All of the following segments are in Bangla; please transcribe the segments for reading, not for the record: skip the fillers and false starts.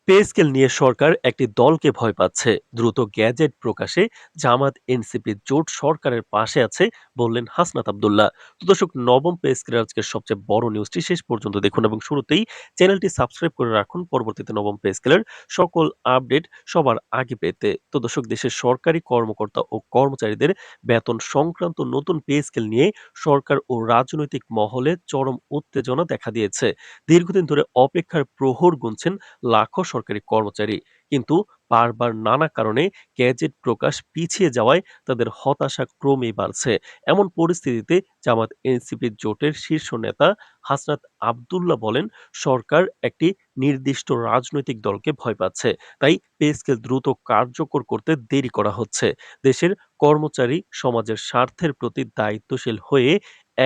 পে স্কেল নিয়ে সরকার একটি দলকে ভয় পাচ্ছে। দ্রুত গ্যাজেট প্রকাশে জামাত এনসিপি জোট সরকারের পাশে আছে বললেন হাসনাত আব্দুল্লাহ। তো দর্শক, নবম পে স্কেলের আজকের সবচেয়ে বড় নিউজটি শেষ পর্যন্ত দেখুন এবং শুরুতেই চ্যানেলটি সাবস্ক্রাইব করে রাখুন পরবর্তীতে নবম পে স্কেলের সকল আপডেট সবার আগে পেতে। তো দর্শক, দেশের সরকারি কর্মকর্তা ও কর্মচারীদের বেতন সংক্রান্ত নতুন পে স্কেল নিয়ে সরকার ও রাজনৈতিক মহলে চরম উত্তেজনা দেখা দিয়েছে। দীর্ঘদিন ধরে অপেক্ষার প্রহর গুনছেন লাখো সরকারি কর্মচারী, কিন্তু বারবার নানা কারণে গ্যাজেট প্রকাশ পিছিয়ে যাওয়ায় তাদের হতাশা ক্রমেই বাড়ছে। এমন পরিস্থিতিতে জামাত এনসিপি জোটের শীর্ষ নেতা হাসনাত আব্দুল্লাহ বলেন, সরকার একটি নির্দিষ্ট রাজনৈতিক দলকে ভয় পাচ্ছে, তাই পে স্কেল দ্রুত কার্যকর করতে দেরি করা হচ্ছে। দেশের কর্মচারী সমাজের স্বার্থের প্রতি দায়িত্বশীল হয়ে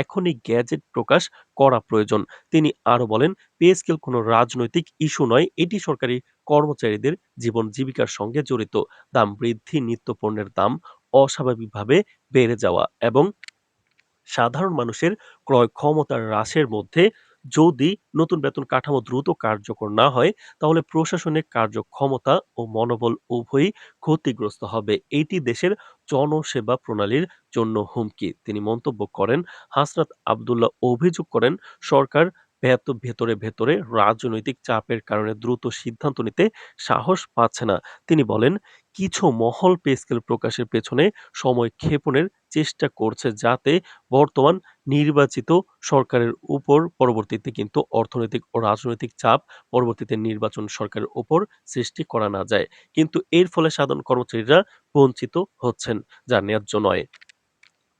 এখনই গ্যাজেট প্রকাশ করা প্রয়োজন। তিনি আরো বলেন, পে স্কেল কোনো রাজনৈতিক ইস্যু নয়, এটি সরকারি কর্মচারীদের জীবন জীবিকার সঙ্গে জড়িত। দাম বৃদ্ধি, নিত্যপণ্যের দাম অস্বাভাবিকভাবে বেড়ে যাওয়া এবং সাধারণ মানুষের ক্রয় ক্ষমতার হ্রাসের মধ্যে যদি নতুন বেতন কাঠামো দ্রুত কার্যকর না হয়, তাহলে প্রশাসনিক কার্যক্ষমতা ও মনোবল উভয়ই ক্ষতিগ্রস্ত হবে। এটি দেশের জনসেবা প্রণালীর জন্য হুমকি। তিনি মন্তব্য করেন, হাসনাত আব্দুল্লাহ অভিযোগ করেন, সরকার ভেতরে ভেতরে রাজনৈতিক চাপের কারণে দ্রুত সিদ্ধান্ত নিতে সাহস পাচ্ছে না। তিনি বলেন, কিছু মহল পে স্কেল প্রকাশের পেছনে সময় ক্ষেপণের চেষ্টা করছে, যাতে বর্তমান নির্বাচিত সরকারের উপর পরবর্তীতে কিন্তু অর্থনৈতিক ও রাজনৈতিক চাপ পরবর্তীতে নির্বাচন সরকারের উপর সৃষ্টি করা না যায়। কিন্তু এর ফলে সাধারণ কর্মচারীরা বঞ্চিত হচ্ছেন, যা ন্যায্য নয়।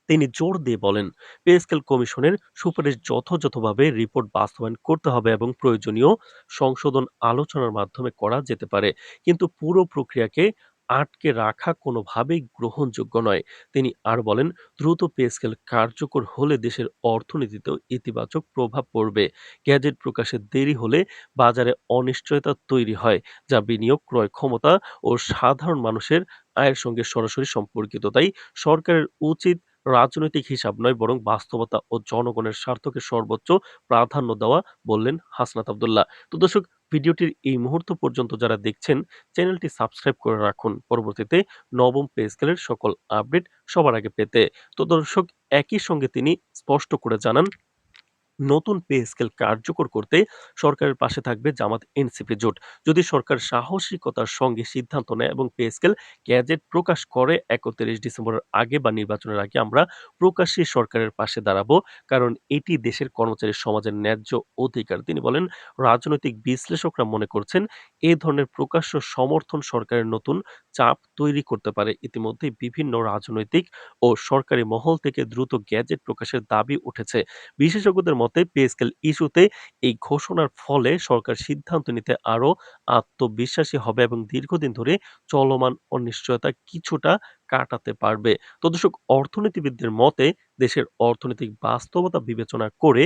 তিনি জোর দিয়ে বলেন, পে স্কেল কমিশনের সুপারিশ যথাযথভাবে রিপোর্ট বাস্তবায়ন করতে হবে এবং প্রয়োজনীয় সংশোধন আলোচনার মাধ্যমে করা যেতে পারে, কিন্তু পুরো প্রক্রিয়াকে আটকে রাখা কোনোভাবেই গ্রহণযোগ্য নয়। তিনি আর বলেন, দ্রুত পে স্কেল কার্যকর হলে দেশের অর্থনীতিতেও ইতিবাচক প্রভাব পড়বে। গ্যাজেট প্রকাশে দেরি হলে বাজারে অনিশ্চয়তা তৈরি হয়, যা বিনিয়োগ, ক্রয় ক্ষমতা ও সাধারণ মানুষের আয়ের সঙ্গে সরাসরি সম্পর্কিত। তাই সরকারের উচিত রাজনৈতিক হিসাব নয়, বরং বাস্তবতা ও জনগণের স্বার্থকে সর্বোচ্চ প্রাধান্য দেওয়া, বললেন হাসনাত আব্দুল্লাহ। তো দর্শক, ভিডিওটির এই মুহূর্ত পর্যন্ত যারা দেখছেন, চ্যানেলটি সাবস্ক্রাইব করে রাখুন পরবর্তীতে নবম পে স্কেলের সকল আপডেট সবার আগে পেতে। তো দর্শক, একই সঙ্গে তিনি স্পষ্ট করে জানান, নতুন পে স্কেল কার্যকর করতে সরকারের পাশে থাকবে জামাত এনসিপি জোট। যদি সরকার সাহসিকতার সঙ্গে সিদ্ধান্ত নেয় এবং পে স্কেল গ্যাজেট প্রকাশ করে 31 ডিসেম্বরের আগে বা নির্বাচনের আগে, আমরা প্রকাশ্যে সরকারের পাশে দাঁড়াবো, কারণ এটি দেশের কর্মচারী সমাজের ন্যায্য অধিকার। তিনি বলেন, রাজনৈতিক বিশ্লেষকরা মনে করছেন এ ধরনের প্রকাশ্য সমর্থন সরকারের নতুন চাপ তৈরি করতে পারে। ইতিমধ্যেই বিভিন্ন রাজনৈতিক ও সরকারি মহল থেকে দ্রুত গ্যাজেট প্রকাশের দাবি উঠেছে। বিশেষজ্ঞদের মতে, পে স্কেল ইস্যুতে এই ঘোষণার ফলে সরকার সিদ্ধান্ত নিতে আরো আত্মবিশ্বাসী হবে এবং দীর্ঘদিন ধরে চলমান অনিশ্চয়তা কিছুটা কাটাতে পারবে। তো দর্শক, অর্থনীতিবিদদের মতে, দেশের অর্থনৈতিক বাস্তবতা বিবেচনা করে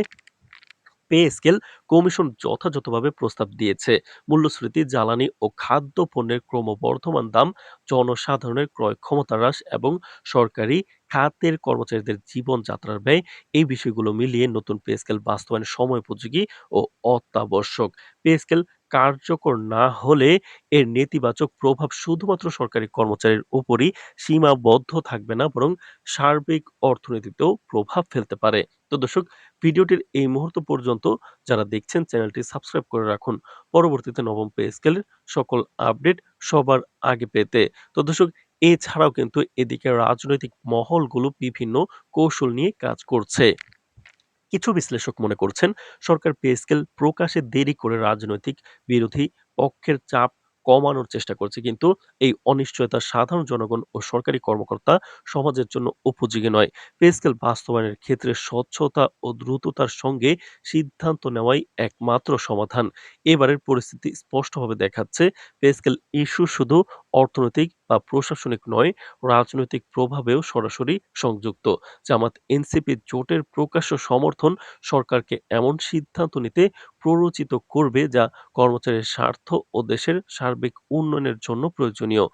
পে স্কেল কমিশন যথাযথভাবে প্রস্তাব দিয়েছে। মূল্যস্ফীতি, জ্বালানি ও খাদ্য পণ্যের ক্রমবর্ধমান দাম, জনসাধারণের ক্রয় ক্ষমতা হ্রাস এবং সরকারি খাতের কর্মচারীদের জীবনযাত্রার ব্যয়, এই বিষয়গুলো মিলিয়ে নতুন পে স্কেল বাস্তবায়ন সময়োপযোগী ও অত্যাবশ্যক। পে স্কেল কার্যকর না হলে এর নেতিবাচক প্রভাব শুধুমাত্র সরকারি কর্মচারীর উপরই সীমাবদ্ধ থাকবে না, বরং সার্বিক অর্থনীতিতেও প্রভাব ফেলতে পারে। তো দর্শক, ভিডিওটির এই মুহূর্ত পর্যন্ত যারা দেখছেন, চ্যানেলটি সাবস্ক্রাইব করে রাখুন পরবর্তীতে নবম পে স্কেলের সকল আপডেট সবার আগে পেতে। তো দর্শক, এছাড়াও কিন্তু এদিকে রাজনৈতিক মহলগুলো বিভিন্ন কৌশল নিয়ে কাজ করছে। কিছু বিশ্লেষক মনে করছেন, সরকার পে স্কেল প্রকাশে দেরি করে রাজনৈতিক বিরোধী পক্ষের চাপ কমানোর চেষ্টা করছে, কিন্তু এই অনিশ্চয়তা সাধারণ জনগণ ও সরকারি কর্মকর্তা সমাজের জন্য উপযোগী নয়। পে স্কেল বাস্তবায়নের ক্ষেত্রে স্বচ্ছতা ও দ্রুততার সঙ্গে সিদ্ধান্ত নেওয়াই একমাত্র সমাধান। এবারের পরিস্থিতি স্পষ্টভাবে দেখাচ্ছে, পে স্কেল ইস্যু শুধু অর্থনৈতিক বা প্রশাসনিক নয়, রাজনৈতিক প্রভাবেও সরাসরি সংযুক্ত। জামাত এনসিপি জোটের প্রকাশ্য সমর্থন সরকারকে এমন সিদ্ধান্ত নিতে প্ররোচিত করবে, যা কর্মচারীর স্বার্থ ও দেশের সার্বিক উন্নয়নের জন্য প্রয়োজনীয়।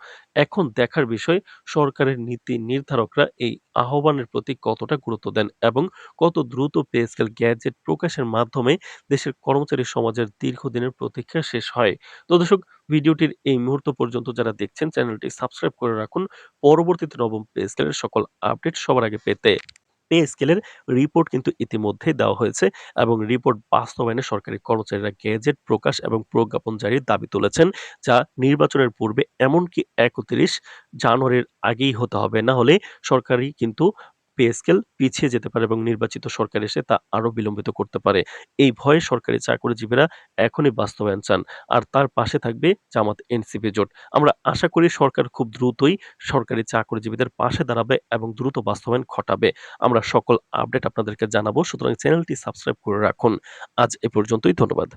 এখন দেখার বিষয়, সরকারের নীতি নির্ধারকরা এই আহ্বানের প্রতি কতটা গুরুত্ব দেন এবং কত দ্রুত পে স্কেল গ্যাজেট প্রকাশের মাধ্যমে দেশের কর্মচারী সমাজের দীর্ঘদিনের প্রতীক্ষা শেষ হয়। তো দর্শক, ভিডিওটির এই মুহূর্ত পর্যন্ত যারা দেখছেন চ্যানেলটি সাবস্ক্রাইব করে রাখুন পরবর্তীতে নবম পে স্কেলের সকল আপডেট সবার আগে পেতে। পে স্কেলের রিপোর্ট কিন্তু ইতিমধ্যেই দেওয়া হয়েছে এবং রিপোর্ট বাস্তবায়নে সরকারি কর্মচারীরা গেজেট প্রকাশ এবং প্রজ্ঞাপন জারির দাবি তুলেছেন, যা নির্বাচনের পূর্বে এমনকি ৩১ জানুয়ারির আগেই হতে হবে। না হলে সরকারি কিন্তু পে স্কেল পিছিয়ে যেতে পারে এবং নির্বাচিত সরকার এসে তা আরো বিলম্বিত করতে পারে। এই ভয়ে সরকারি চাকরিজীবীরা এখনই বাস্তবায়ন চান। আর তার পাশে থাকবে জামাত এনসিপি জোট। আমরা আশা করি সরকার খুব দ্রুতই সরকারি চাকরিজীবীদের পাশে দাঁড়াবে এবং দ্রুত বাস্তবায়ন ঘটাবে। আমরা সকল আপডেট আপনাদেরকে জানাবো। সুতরাং চ্যানেলটি সাবস্ক্রাইব করে রাখুন। আজ এ পর্যন্তই। ধন্যবাদ।